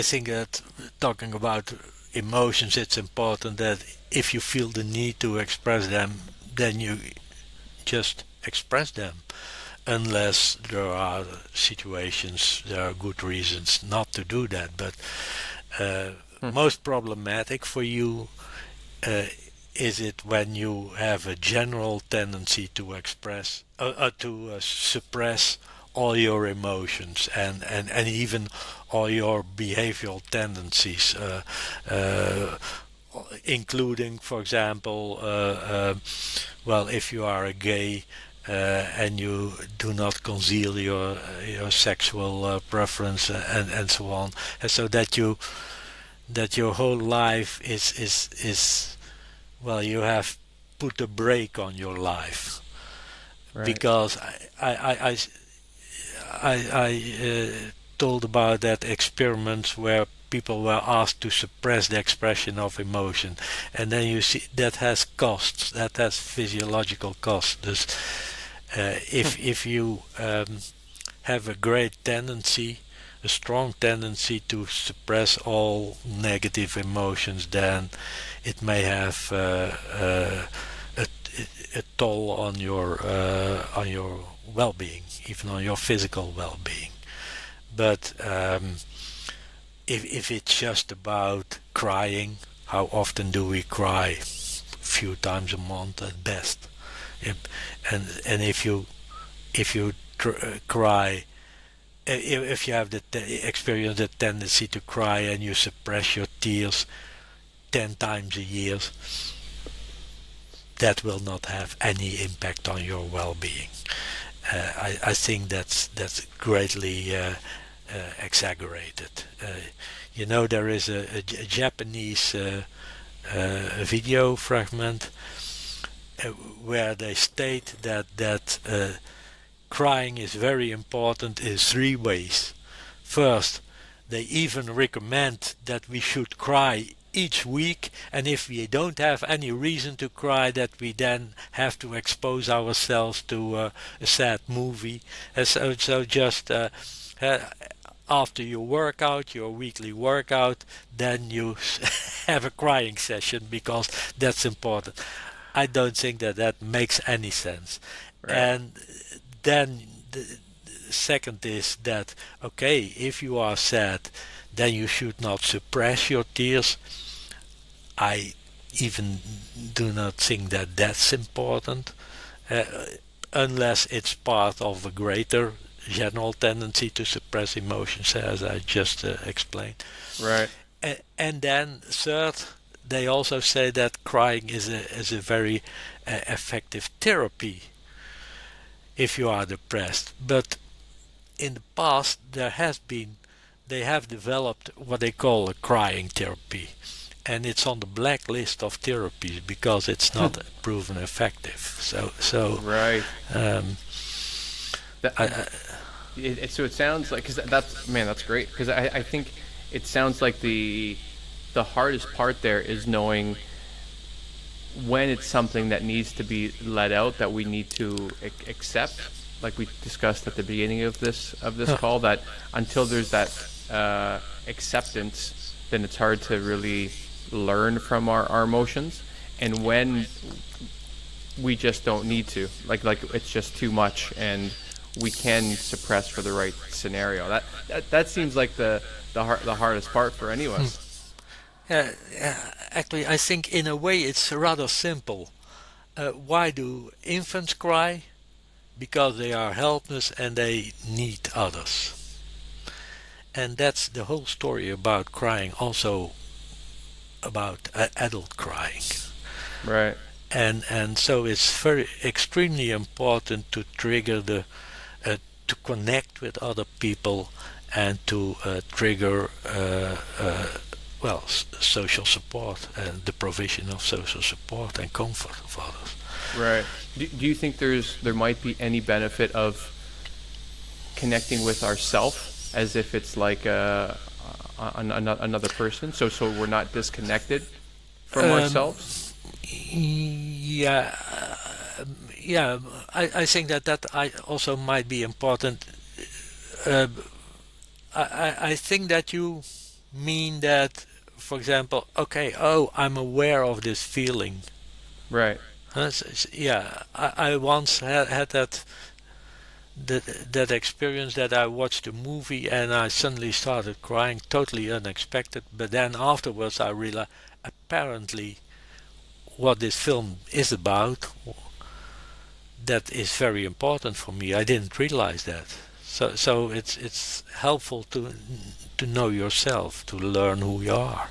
I think that talking about emotions, it's important that if you feel the need to express them, then you just express them. Unless there are situations, there are good reasons not to do that. But uh, Hmm. most problematic for you uh, is it when you have a general tendency to express, to suppress all your emotions and even all your behavioral tendencies, uh, including, for example, well, if you are a gay and you do not conceal your sexual preference and so on, and so that your whole life is well, you have put a brake on your life Right. because I told about that experiments where people were asked to suppress the expression of emotion, and then you see that has costs, that has physiological costs. Dus, Hmm. if you have a great tendency, a strong tendency to suppress all negative emotions, then it may have a, a toll on your well-being, even on your physical well-being. But if it's just about crying, how often do we cry? A few times a month at best. And if you cry, if you have experience the tendency to cry and you suppress your tears 10 times a year, that will not have any impact on your well-being. I think that's greatly exaggerated. You know, there is a Japanese video fragment where they state that crying is very important in three ways. First, they even recommend that we should cry each week, and if we don't have any reason to cry, that we then have to expose ourselves to a sad movie. So just uh, after your workout, your weekly workout, then you have a crying session because that's important. I don't think that that makes any sense. Right. And then the second is that, okay, if you are sad, then you should not suppress your tears. I even do not think that that's important, uh, unless it's part of a greater general tendency to suppress emotions, as I just explained. Right. And then third, they also say that crying is a very effective therapy if you are depressed. But in the past, they have developed what they call a crying therapy, and it's on the blacklist of therapies because it's not proven effective. Right. Um, That I, so it sounds like, because that's, man, that's great, because I think it sounds like the hardest part there is knowing when it's something that needs to be let out, that we need to accept, like we discussed at the beginning of this call, that until there's that acceptance, then it's hard to really learn from our emotions, and when we just don't need to, like it's just too much, and we can suppress for the right scenario. That seems like the hardest part for anyone. uh, actually, I think in a way it's rather simple. Why do infants cry? Because they are helpless and they need others. And that's the whole story about crying, also about adult crying. Right. And so it's very extremely important to trigger the to connect with other people and to trigger well, social support and the provision of social support and comfort of others. Right. Do you think there might be any benefit of connecting with ourself as if it's like another person, so we're not disconnected from Um, ourselves? yeah, yeah. I think that I also might be important. Uh, I think that you mean that, for example, okay, oh, I'm aware of this feeling. Right. Yeah, I once had that experience that I watched a movie and I suddenly started crying, totally unexpected. But then afterwards, I realized apparently what this film is about, that is very important for me. I didn't realize that. So it's helpful to know yourself, to learn who you are.